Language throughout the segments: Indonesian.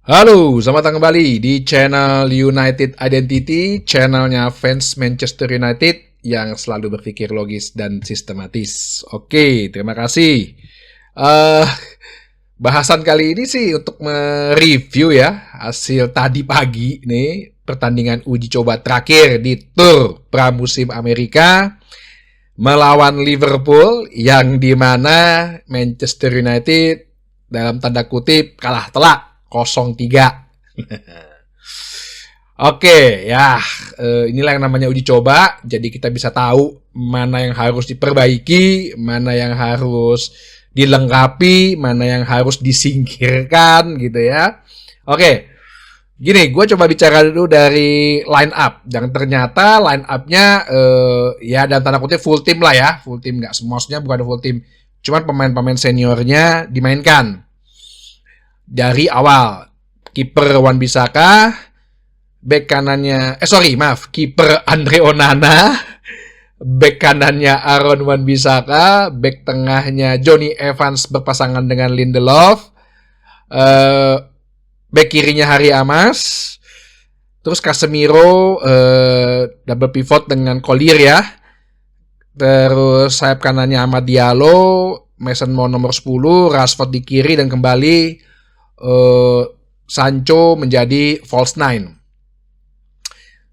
Halo, selamat datang kembali di channel United Identity, channelnya fans Manchester United yang selalu berpikir logis dan sistematis. Oke, terima kasih. Eh, Bahasan kali ini sih untuk mereview ya hasil tadi pagi nih pertandingan uji coba terakhir di Tour Pramusim Amerika melawan Liverpool yang dimana Manchester United dalam tanda kutip kalah telak 0-3. Oke, ya inilah yang namanya uji coba. Jadi kita bisa tahu mana yang harus diperbaiki, mana yang harus dilengkapi, mana yang harus disingkirkan gitu ya. Oke, gini, gue coba bicara dulu dari line up. Dan ternyata line up-nya ya dan tanda kutip full team lah ya. Full team, nggak semuanya bukan full team. Cuman pemain-pemain seniornya dimainkan. Dari awal, kiper Wan Bissaka, back kanannya, kiper Andre Onana, back kanannya Aaron Wan Bissaka, back tengahnya Jonny Evans berpasangan dengan Lindelof, back kirinya Harry Amas, terus Casemiro double pivot dengan Collier ya, terus sayap kanannya Amad Diallo, Mason Mount nomor 10, Rashford di kiri dan kembali Sancho menjadi false nine.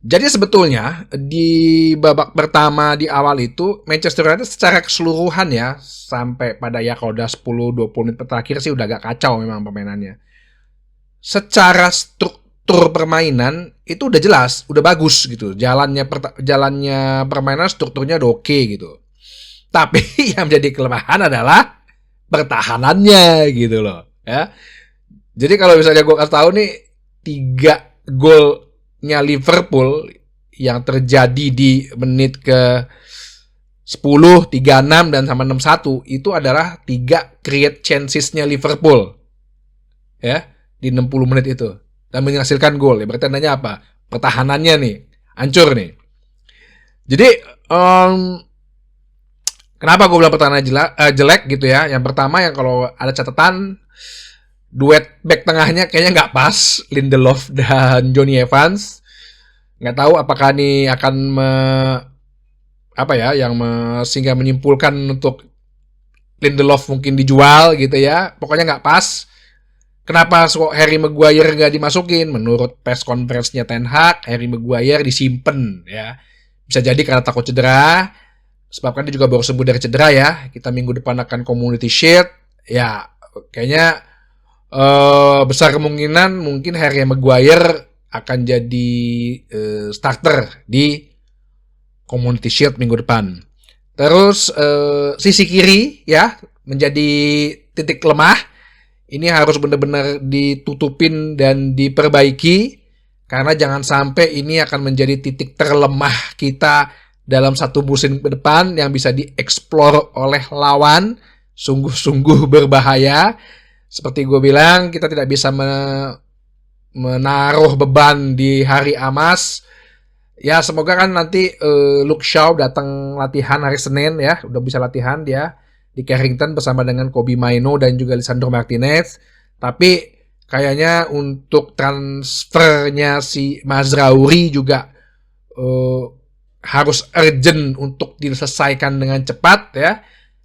Jadi sebetulnya di babak pertama di awal itu Manchester United secara keseluruhan ya sampai pada ya kalau udah 10-20 menit terakhir sih udah agak kacau memang permainannya. Secara struktur permainan itu udah jelas, udah bagus gitu. Jalannya permainan strukturnya udah oke gitu. Tapi yang menjadi kelemahan adalah pertahanannya gitu loh ya. Jadi kalau misalnya gue kasih tahu nih 3 golnya Liverpool yang terjadi di menit ke 10, 36 dan sama 61 itu adalah 3 create chances-nya Liverpool. Ya, di 60 menit itu dan menghasilkan gol. Ya berarti tandanya apa? Pertahanannya nih hancur nih. Jadi kenapa gue bilang pertahanannya jelek gitu ya? Yang pertama yang kalau ada catatan duet back tengahnya kayaknya nggak pas, Lindelof dan Jonny Evans. Nggak tahu apakah ini akan sehingga menyimpulkan untuk Lindelof mungkin dijual gitu ya. Pokoknya nggak pas. Kenapa Harry Maguire nggak dimasukin? Menurut press conference-nya Ten Hag, Harry Maguire disimpan ya. Bisa jadi karena takut cedera. Sebabkan dia juga baru sembuh dari cedera ya. Kita minggu depan akan Community Shield. Ya, kayaknya besar kemungkinan mungkin Harry Maguire akan jadi starter di Community Shield minggu depan. Terus sisi kiri ya menjadi titik lemah. Ini harus benar-benar ditutupin dan diperbaiki karena jangan sampai ini akan menjadi titik terlemah kita dalam satu musim ke depan yang bisa dieksplor oleh lawan. Sungguh-sungguh berbahaya. Seperti gue bilang, kita tidak bisa menaruh beban di Harry Amas. Ya, semoga kan nanti Luke Shaw datang latihan hari Senin ya. Udah bisa latihan dia di Carrington bersama dengan Kobbie Mainoo dan juga Lisandro Martinez. Tapi kayaknya untuk transfernya si Mazraoui juga harus urgent untuk diselesaikan dengan cepat ya.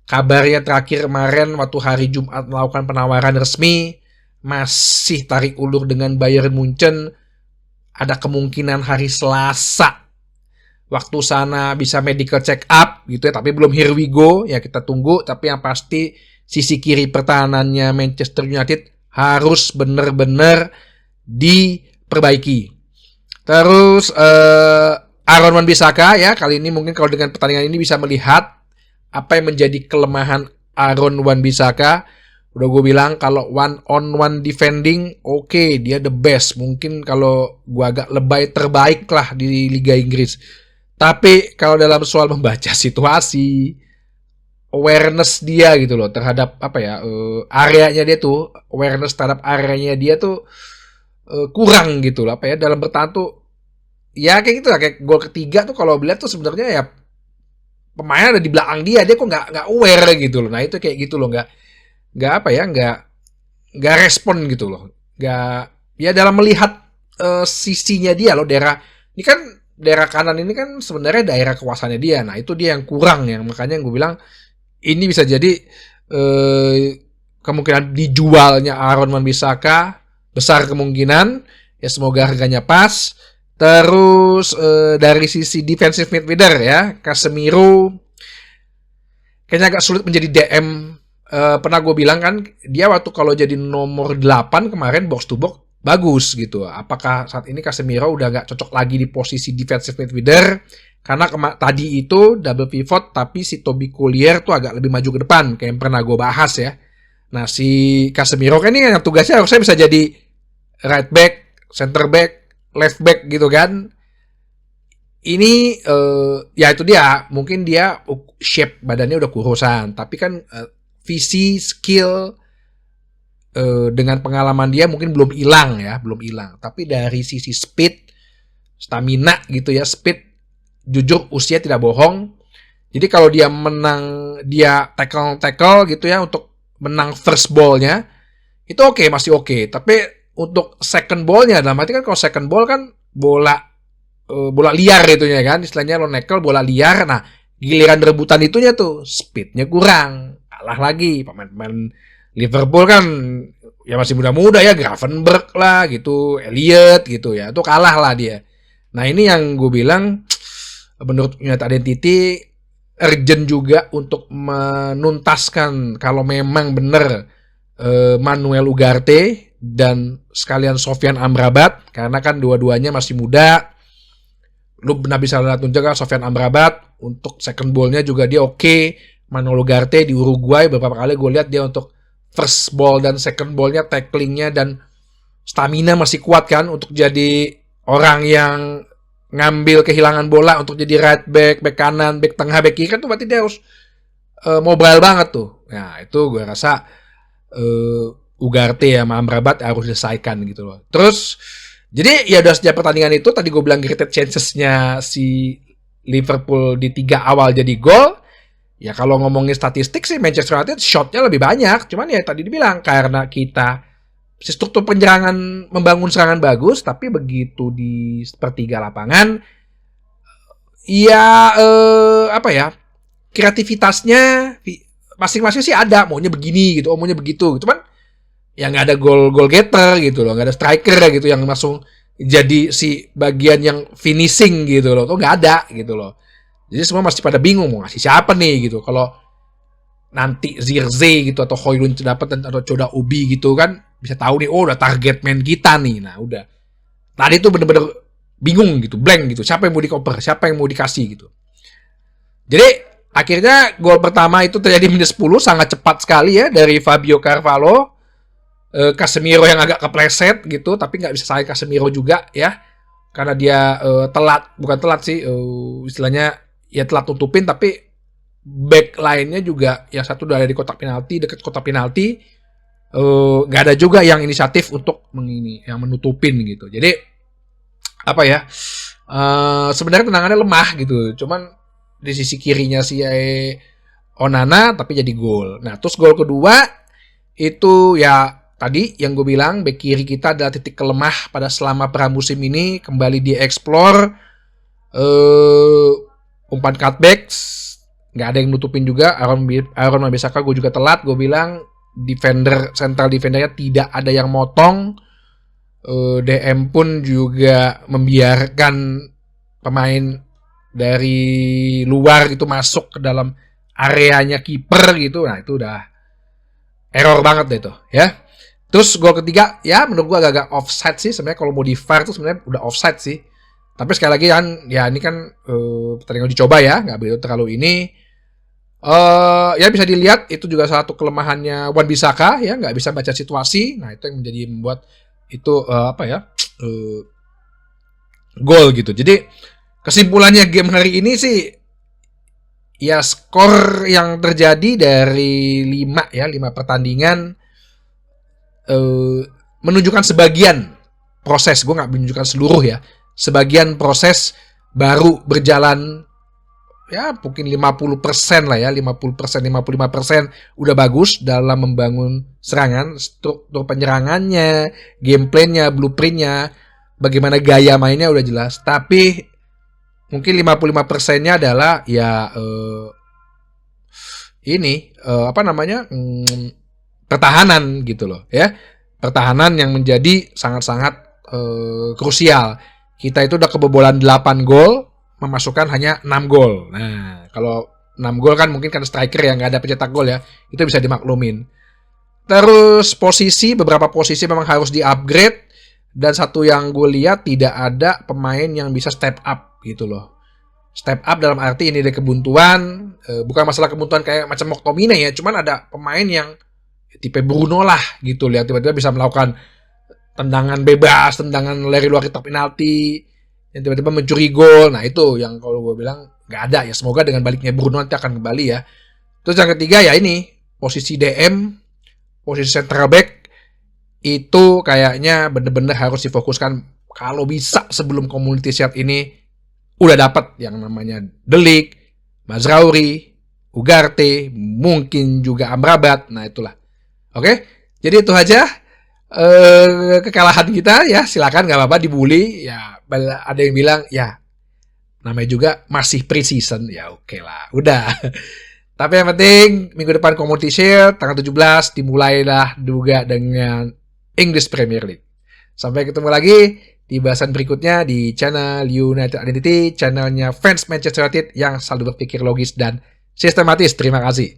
Kabarnya terakhir kemarin waktu hari Jumat melakukan penawaran resmi, masih tarik ulur dengan Bayern Munchen. Ada kemungkinan hari Selasa waktu sana bisa medical check up gitu ya, tapi belum here we go ya, kita tunggu. Tapi yang pasti sisi kiri pertahanannya Manchester United harus benar-benar diperbaiki. Terus Aaron Wan Bissaka ya, kali ini mungkin kalau dengan pertandingan ini bisa melihat apa yang menjadi kelemahan Aaron Wan Bissaka. Udah gue bilang kalau one on one defending oke, dia the best. Mungkin kalau gue agak lebay terbaik lah di Liga Inggris. Tapi kalau dalam soal membaca situasi, awareness dia gitu loh terhadap areanya dia tuh, awareness terhadap areanya dia tuh kurang gitu loh dalam bertahan tuh. Ya kayak gitu lah, kayak gol ketiga tuh kalau lihat tuh sebenarnya ya pemain ada di belakang dia kok nggak aware gitu loh. Nah itu kayak gitu loh, nggak respon gitu loh, nggak ya dalam melihat sisinya dia loh, daerah kanan ini kan sebenarnya daerah kekuasaannya dia. Nah itu dia yang kurang, yang makanya gue bilang ini bisa jadi kemungkinan dijualnya Aaron Wan-Bissaka besar kemungkinan. Ya semoga harganya pas. Terus dari sisi defensive midfielder ya, Casemiro kayaknya agak sulit menjadi DM. Pernah gue bilang kan, dia waktu kalau jadi nomor 8 kemarin box to box bagus gitu. Apakah saat ini Casemiro udah gak cocok lagi di posisi defensive midfielder? Karena tadi itu double pivot, tapi si Toby Collier tuh agak lebih maju ke depan, kayak yang pernah gue bahas ya. Nah si Casemiro kan ini yang tugasnya harusnya bisa jadi right back, center back, left back gitu kan. Ini ya itu dia, mungkin dia shape badannya udah kurusan, tapi kan visi, skill dengan pengalaman dia mungkin belum hilang ya, belum hilang. Tapi dari sisi speed, stamina gitu ya, speed, jujur usia tidak bohong. Jadi kalau dia menang, dia tackle gitu ya untuk menang first ball-nya, itu oke, masih oke. Tapi untuk second ball-nya, dalam arti kan kalau second ball kan bola liar itunya kan, istilahnya lo nekel bola liar. Nah giliran rebutan itunya tuh speednya kurang, kalah lagi pemain-pemain Liverpool kan ya masih muda-muda ya, Gravenberch lah gitu, Elliot gitu ya, itu kalah lah dia. Nah ini yang gue bilang menurut United Identity urgent juga untuk menuntaskan kalau memang benar Manuel Ugarte dan sekalian Sofyan Amrabat, karena kan dua-duanya masih muda. Lu benar bisa lihat juga Sofyan Amrabat untuk second ball-nya juga dia oke. Manuel Ugarte di Uruguay beberapa kali gue lihat dia untuk first ball dan second ball-nya, tacklingnya dan stamina masih kuat kan untuk jadi orang yang ngambil kehilangan bola untuk jadi right back, back kanan, back tengah, back kiri kan tuh berarti dia harus mobile banget tuh. Nah itu gue rasa Ugarte ya sama Amrabat harus diselesaikan gitu loh. Terus jadi ya udah sejak pertandingan itu tadi gue bilang created chances-nya si Liverpool di 3 awal jadi gol. Ya kalau ngomongin statistik sih Manchester United shotnya lebih banyak. Cuman ya tadi dibilang karena kita struktur penyerangan membangun serangan bagus, tapi begitu di sepertiga lapangan ya apa ya, kreativitasnya masing-masing sih ada, maunya begini gitu, maunya begitu. Cuman ya nggak ada goal getter gitu loh, nggak ada striker gitu yang langsung jadi si bagian yang finishing gitu loh, tuh nggak ada gitu loh. Jadi semua masih pada bingung mau ngasih siapa nih gitu. Kalau nanti Zirze gitu atau Højlund dapat atau Choda Ubi gitu kan bisa tahu nih, oh udah target man kita nih. Nah udah tadi tuh bener-bener bingung gitu, blank gitu, siapa yang mau dikoper, siapa yang mau dikasih gitu. Jadi akhirnya gol pertama itu terjadi menit 10, sangat cepat sekali ya dari Fabio Carvalho. Casemiro yang agak kepleset gitu, tapi nggak bisa salahin Casemiro juga ya, karena dia bukan telat sih, istilahnya ya telat tutupin, tapi back lainnya juga yang satu udah ada di kotak penalti, dekat kotak penalti, nggak ada juga yang inisiatif untuk yang menutupin gitu. Jadi apa ya, sebenarnya tendangannya lemah gitu, cuman di sisi kirinya si Onana tapi jadi gol. Nah terus gol kedua itu ya tadi yang gue bilang, back kiri kita adalah titik kelemah pada selama pramusim ini, kembali dieksplor. Umpan cutback nggak ada yang nutupin juga. Aaron Wan-Bissaka gue juga telat, gue bilang central defendernya tidak ada yang motong. DM pun juga membiarkan pemain dari luar itu masuk ke dalam areanya kiper gitu. Nah itu udah error banget deh itu ya. Terus gol ketiga ya menurut gue agak offside sih sebenarnya, kalau mau di VAR tuh sebenarnya udah offside sih. Tapi sekali lagi kan ya ini kan pertandingan dicoba ya, nggak begitu terlalu ini. Ya bisa dilihat itu juga salah satu kelemahannya Wan-Bissaka ya, nggak bisa baca situasi. Nah itu yang membuat itu gol gitu. Jadi kesimpulannya game hari ini sih ya, skor yang terjadi dari 5 pertandingan menunjukkan sebagian proses, gue nggak menunjukkan seluruh ya, sebagian proses baru berjalan ya mungkin 50% lah ya, 50%, 55% udah bagus dalam membangun serangan, struktur penyerangannya, gameplaynya, blueprintnya, bagaimana gaya mainnya udah jelas. Tapi mungkin 55%-nya adalah ya pertahanan gitu loh ya. Pertahanan yang menjadi sangat-sangat krusial. Kita itu udah kebobolan 8 gol, memasukkan hanya 6 gol. Nah, kalau 6 gol kan mungkin kan striker yang nggak ada pencetak gol ya, itu bisa dimaklumin. Terus beberapa posisi memang harus di-upgrade, dan satu yang gue lihat tidak ada pemain yang bisa step up gitu loh. Step up dalam arti ini ada kebuntuan, bukan masalah kebuntuan kayak macam McTominay ya, cuman ada pemain yang tipe Bruno lah gitu, lihat tiba-tiba bisa melakukan tendangan bebas, tendangan dari luar kotak penalti, yang tiba-tiba mencuri gol. Nah itu yang kalau gue bilang nggak ada ya. Semoga dengan baliknya Bruno nanti akan kembali ya. Terus yang ketiga ya ini posisi DM, posisi central back itu kayaknya bener-bener harus difokuskan. Kalau bisa sebelum Community Shield ini udah dapat yang namanya De Ligt, Mazraoui, Ugarte, mungkin juga Amrabat. Nah itulah. Oke, jadi itu aja kekalahan kita ya. Silakan, nggak apa-apa dibully ya. Ada yang bilang ya namanya juga masih pre-season ya, oke lah, udah. Tapi yang penting minggu depan Community Shield tanggal 17 dimulailah juga dengan English Premier League. Sampai ketemu lagi di bahasan berikutnya di channel United Identity, channelnya fans Manchester United yang selalu berpikir logis dan sistematis. Terima kasih.